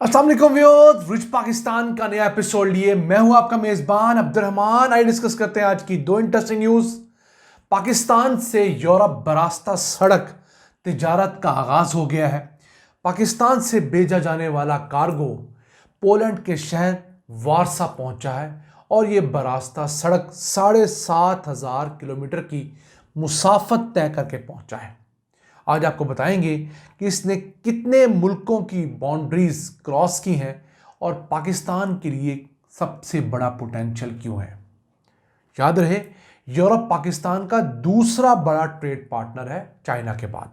अस्सलाम वालेकुम viewers, rich Pakistan का नया एपिसोड लिए मैं हूं आपका मेजबान अब्दुर्रहमान। आइए डिस्कस करते हैं आज की दो इंटरेस्टिंग न्यूज। पाकिस्तान से यूरोप बरास्ता सड़क तिजारत का आगाज हो गया है। पाकिस्तान से भेजा जाने वाला कार्गो पोलैंड के शहर वारसा पहुंचा है और ये बरास्ता सड़क 7,500 किलोमीटर की मुसाफत तय करके पहुंचा है। आज आपको बताएंगे कि इसने कितने मुल्कों की बाउंड्रीज क्रॉस की हैं और पाकिस्तान के लिए सबसे बड़ा पोटेंशियल क्यों है। याद रहे, यूरोप पाकिस्तान का दूसरा बड़ा ट्रेड पार्टनर है चाइना के बाद,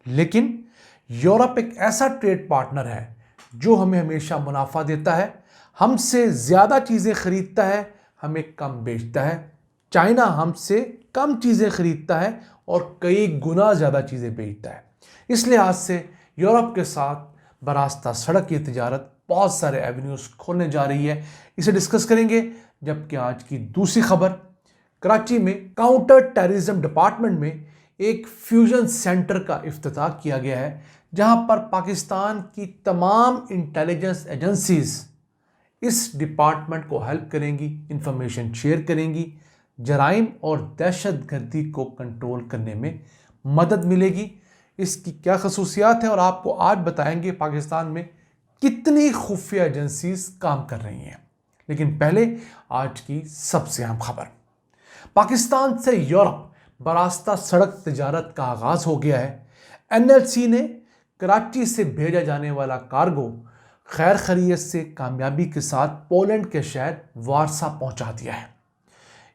लेकिन यूरोप एक ऐसा ट्रेड पार्टनर है जो हमें हमेशा मुनाफा देता है, हमसे ज़्यादा चीज़ें खरीदता है, हमें कम बेचता है। चाइना हमसे कम चीज़ें खरीदता है और कई गुना ज़्यादा चीज़ें बेचता है। इस लिहाज से यूरोप के साथ बरास्ता सड़क की तिजारत बहुत सारे एवेन्यूज़ खोलने जा रही है। इसे डिस्कस करेंगे। जबकि आज की दूसरी खबर, कराची में काउंटर टेररिज्म डिपार्टमेंट में एक फ्यूजन सेंटर का इफ्तिताह किया गया है, जहां पर पाकिस्तान की तमाम इंटेलिजेंस एजेंसीज इस डिपार्टमेंट को हेल्प करेंगी, इंफॉर्मेशन शेयर करेंगी, जराइम और दहशतगर्दी को कंट्रोल करने में मदद मिलेगी। इसकी क्या खसूसियात हैं और आपको आज बताएंगे पाकिस्तान में कितनी खुफिया एजेंसीज काम कर रही हैं। लेकिन पहले आज की सबसे अहम खबर, पाकिस्तान से यूरोप बरास्ता सड़क तिजारत का आगाज हो गया है। एनएलसी ने कराची से भेजा जाने वाला कार्गो खैर खैरियत से कामयाबी के साथ पोलैंड के शहर वारसा पहुंचा दिया है।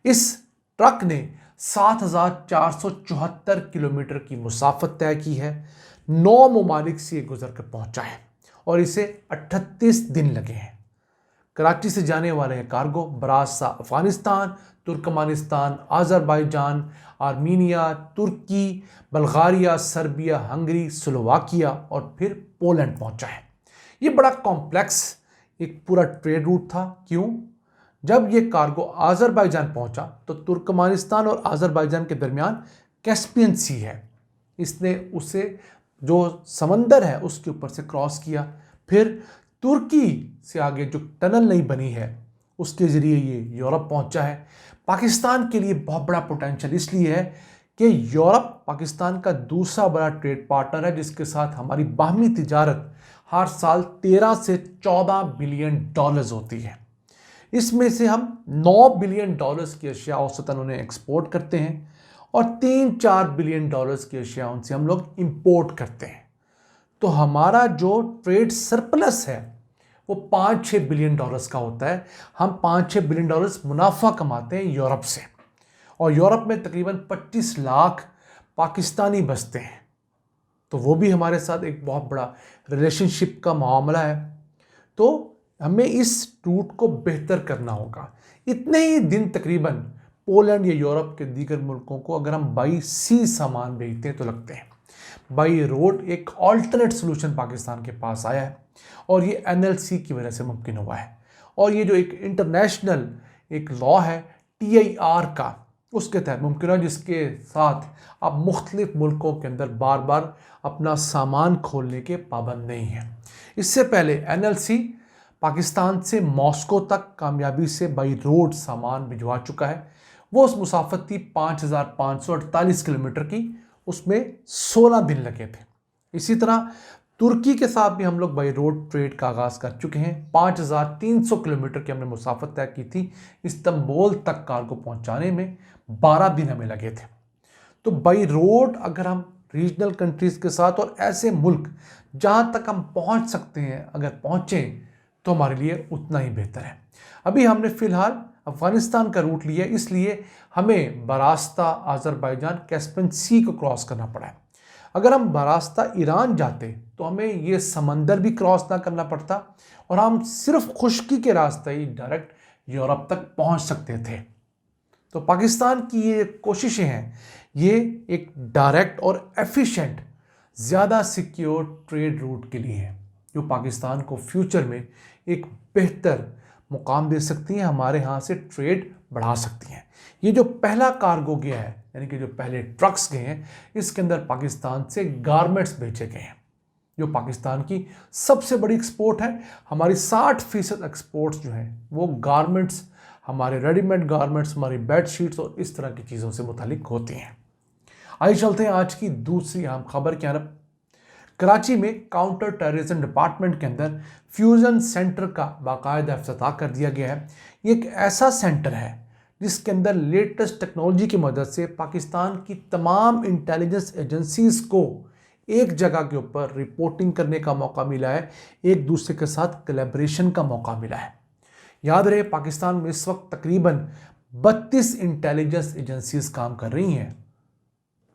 इस ट्रक ने 7,474 किलोमीटर की मुसाफत तय की है। 9 ममालिक से गुजर कर पहुंचा है और इसे 38 दिन लगे हैं। कराची से जाने वाले यह कार्गो बरास्ता अफगानिस्तान, तुर्कमानिस्तान, आज़रबाईजान, आर्मीनिया, तुर्की, बल्गारिया, सर्बिया, हंगरी, स्लोवाकिया और फिर पोलैंड पहुंचा है। ये बड़ा कॉम्प्लेक्स एक पूरा ट्रेड रूट था। क्यों? जब ये कार्गो आज़रबाईजान पहुंचा तो तुर्कमानिस्तान और आज़रबाईजान के दरमियान कैस्पियन सी है, इसने उसे जो समंदर है उसके ऊपर से क्रॉस किया। फिर तुर्की से आगे जो टनल नहीं बनी है उसके ज़रिए ये यूरोप पहुंचा है। पाकिस्तान के लिए बहुत बड़ा पोटेंशियल इसलिए है कि यूरोप पाकिस्तान का दूसरा बड़ा ट्रेड पार्टनर है, जिसके साथ हमारी बाहमी तिजारत हर साल 13 से 14 बिलियन डॉलर्स होती है। इसमें से हम 9 बिलियन डॉलर्स की अशिया औसतन उन्हें एक्सपोर्ट करते हैं और 3-4 बिलियन डॉलर्स की अशिया उनसे हम लोग इंपोर्ट करते हैं। तो हमारा जो ट्रेड सरप्लस है वो 5-6 बिलियन डॉलर्स का होता है। हम 5-6 बिलियन डॉलर्स मुनाफा कमाते हैं यूरोप से, और यूरोप में तकरीबन 25 लाख पाकिस्तानी बसते हैं। तो वो भी हमारे साथ एक बहुत बड़ा रिलेशनशिप का मामला है। तो हमें इस रूट को बेहतर करना होगा। इतने ही दिन तकरीबन पोलैंड या यूरोप के दीगर मुल्कों को अगर हम बाई सी सामान भेजते हैं तो लगते हैं। बाई रोड एक ऑल्टरनेट सोल्यूशन पाकिस्तान के पास आया है और ये एनएलसी की वजह से मुमकिन हुआ है। और ये जो एक इंटरनेशनल एक लॉ है TIR का, उसके तहत मुमकिन है, जिसके साथ आप मुख्तलिफ मुल्कों के अंदर बार बार अपना सामान खोलने के पाबंद नहीं हैं। इससे पहले एनएलसी पाकिस्तान से मॉस्को तक कामयाबी से बाई रोड सामान भिजवा चुका है। वो उस मुसाफत थी 5,548 किलोमीटर की, उसमें 16 दिन लगे थे। इसी तरह तुर्की के साथ भी हम लोग बाई रोड ट्रेड का आगाज़ कर चुके हैं। 5,300 किलोमीटर की हमने मुसाफत तय की थी। इस्तांबुल तक कार्गो पहुंचाने में 12 दिन हमें लगे थे। तो बाई रोड अगर हम रीजनल कंट्रीज़ के साथ और ऐसे मुल्क जहां तक हम पहुंच सकते हैं अगर पहुंचें तो हमारे लिए उतना ही बेहतर है। अभी हमने फ़िलहाल अफ़गानिस्तान का रूट लिया, इसलिए हमें बरास्ता आज़रबाईजान कैस्पियन सी को क्रॉस करना पड़ा है। अगर हम बरास्ता ईरान जाते तो हमें ये समंदर भी क्रॉस ना करना पड़ता और हम सिर्फ खुश्की के रास्ते ही डायरेक्ट यूरोप तक पहुंच सकते थे। तो पाकिस्तान की ये कोशिशें हैं, ये एक डायरेक्ट और एफिशिएंट ज़्यादा सिक्योर ट्रेड रूट के लिए हैं, जो पाकिस्तान को फ्यूचर में एक बेहतर मुकाम दे सकती हैं, हमारे यहाँ से ट्रेड बढ़ा सकती हैं। ये जो पहला कार्गो गया है, यानी कि जो पहले ट्रक्स गए हैं, इसके अंदर पाकिस्तान से गारमेंट्स भेजे गए हैं। जो पाकिस्तान की सबसे बड़ी एक्सपोर्ट है। हमारी 60% एक्सपोर्ट्स जो हैं वो गारमेंट्स, हमारे रेडीमेड गारमेंट्स, हमारी बेडशीट्स और इस तरह की चीज़ों से मुतालिक होती हैं। आइए चलते हैं आज की दूसरी अहम खबर की तरफ। कराची में काउंटर टेररिज्म डिपार्टमेंट के अंदर फ्यूजन सेंटर का बाकायदा इफ्तिताह कर दिया गया है। ये एक ऐसा सेंटर है जिसके अंदर लेटेस्ट टेक्नोलॉजी की मदद से पाकिस्तान की तमाम इंटेलिजेंस एजेंसीज़ को एक जगह के ऊपर रिपोर्टिंग करने का मौका मिला है, एक दूसरे के साथ कोलैबोरेशन का मौका मिला है। याद रहे, पाकिस्तान में इस वक्त तकरीबन 32 इंटेलिजेंस एजेंसीज काम कर रही हैं।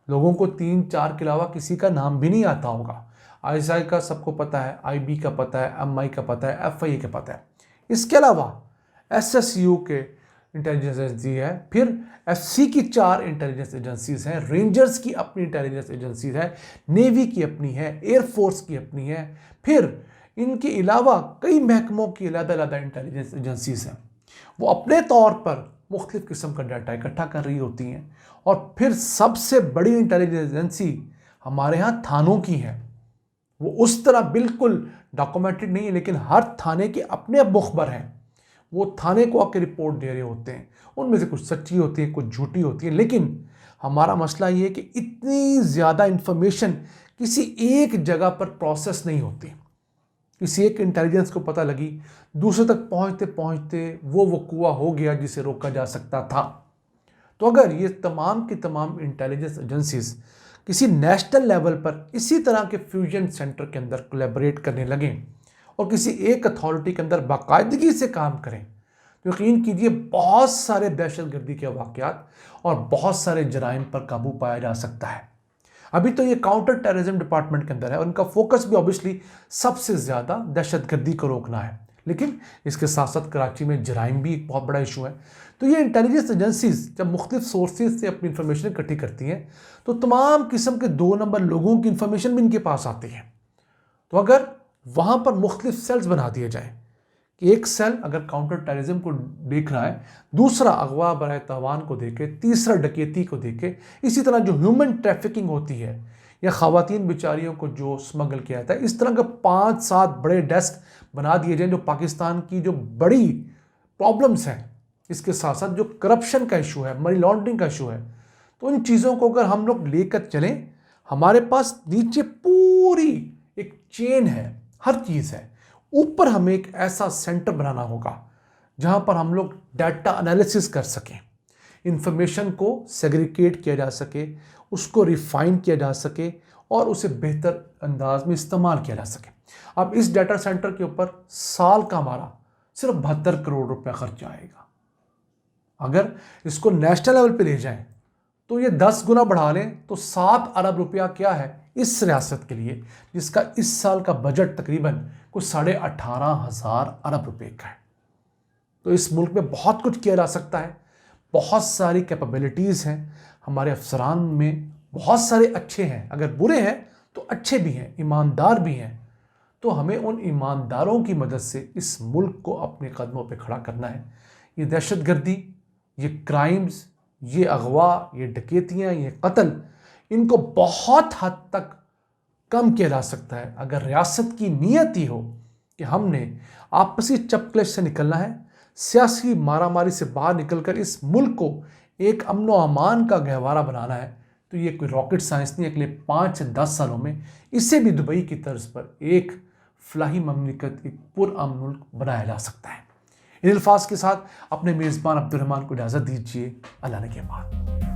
लोगों को 3-4 के अलावा किसी का नाम भी नहीं आता होगा। ISI का सबको पता है, IB का पता है, MI का पता है, FIA का पता है। इसके अलावा SSU के इंटेलिजेंस एजेंसी है, फिर FC की 4 इंटेलिजेंस एजेंसीज हैं, रेंजर्स की अपनी इंटेलिजेंस एजेंसीज है, नेवी की अपनी है, एयरफोर्स की अपनी है, फिर इनके अलावा कई महकमों की अलग-अलग इंटेलिजेंस एजेंसीज हैं। वो अपने तौर पर मुख्तलिफ किस्म का डाटा इकट्ठा कर रही होती हैं। और फिर सबसे बड़ी इंटेलिजेंस एजेंसी हमारे यहाँ थानों की है। वो उस तरह बिल्कुल डॉक्यूमेंटेड नहीं है, लेकिन हर थाने के अपने मुखबर हैं। वो थाने को आके रिपोर्ट दे रहे होते हैं। उनमें से कुछ सच्ची होती है, कुछ झूठी होती है। लेकिन हमारा मसला ये है कि इतनी ज़्यादा इंफॉर्मेशन किसी एक जगह पर प्रोसेस नहीं होती। किसी एक इंटेलिजेंस को पता लगी, दूसरे तक पहुंचते पहुंचते वो वक़ूआ हो गया जिसे रोका जा सकता था। तो अगर ये तमाम की तमाम इंटेलिजेंस एजेंसीज किसी नेशनल लेवल पर इसी तरह के फ्यूजन सेंटर के अंदर कोलैबोरेट करने लगें और किसी एक अथॉरिटी के अंदर बाकायदगी से काम करें, तो यकीन कीजिए बहुत सारे दहशतगर्दी के वाक़यात और बहुत सारे जराइम पर काबू पाया जा सकता है। अभी तो ये काउंटर टेररिज्म डिपार्टमेंट के अंदर है और उनका फोकस भी ऑब्वियसली सबसे ज़्यादा दहशतगर्दी को रोकना है, लेकिन इसके साथ साथ कराची में जराइम भी एक बहुत बड़ा इशू है। तो ये इंटेलिजेंस एजेंसीज जब मुख्तलिफ सोर्सेज से अपनी इंफॉर्मेशन इकट्ठी करती हैं तो तमाम किस्म के 2 नंबर लोगों की इंफॉर्मेशन भी इनके पास आती है। तो अगर वहाँ पर मुख्तलिफ सेल्स बना दिए जाए कि एक सेल अगर काउंटर टेररिज्म को देख रहा है, दूसरा अगवा बराए तावान को देखे, तीसरा डकैती को देखे, इसी तरह जो ह्यूमन ट्रैफिकिंग होती है या ख़वातीन बेचारियों को जो स्मगल किया जाता है, इस तरह के 5-7 बड़े डेस्क बना दिए जाएं जो पाकिस्तान की जो बड़ी प्रॉब्लम्स हैं, इसके साथ साथ जो करप्शन का इशू है, मनी लॉन्ड्रिंग का इशू है, तो इन चीज़ों को अगर हम लोग लेकर चलें, हमारे पास नीचे पूरी एक चेन है, हर चीज़ है। ऊपर हमें एक ऐसा सेंटर बनाना होगा जहां पर हम लोग डाटा एनालिसिस कर सकें, इंफॉर्मेशन को सेग्रीगेट किया जा सके, उसको रिफाइन किया जा सके और उसे बेहतर अंदाज में इस्तेमाल किया जा सके। अब इस डाटा सेंटर के ऊपर साल का हमारा सिर्फ 72 करोड़ रुपया खर्च आएगा। अगर इसको नेशनल लेवल पे ले जाएं तो ये 10 गुना बढ़ा लें तो 7 अरब रुपया क्या है इस रियासत के लिए, जिसका इस साल का बजट तकरीबन कुछ 18,500 अरब रुपए का है। तो इस मुल्क में बहुत कुछ किया जा सकता है, बहुत सारी कैपेबिलिटीज़ हैं, हमारे अफसरान में बहुत सारे अच्छे हैं, अगर बुरे हैं तो अच्छे भी हैं, ईमानदार भी हैं। तो हमें उन ईमानदारों की मदद से इस मुल्क को अपने कदमों पे खड़ा करना है। ये दहशतगर्दी, ये क्राइम्स, ये अगवा, ये डकैतियाँ, ये कत्ल, इनको बहुत हद तक कम किया जा सकता है अगर रियासत की नीयत ही हो कि हमने आपसी चपकलेश से निकलना है, सियासी मारामारी से बाहर निकलकर इस मुल्क को एक अमन व अमान का गहवारा बनाना है। तो ये कोई रॉकेट साइंस नहीं, अगले 5 से 10 सालों में इसे भी दुबई की तर्ज पर एक फलाही ममलिकत, एक पुरअमन मुल्क बनाया जा सकता है। इन अल्फाज के साथ अपने मेज़बान अब्दुर्रहमान को इजाज़त दीजिए। अल्लाह ने के बाद।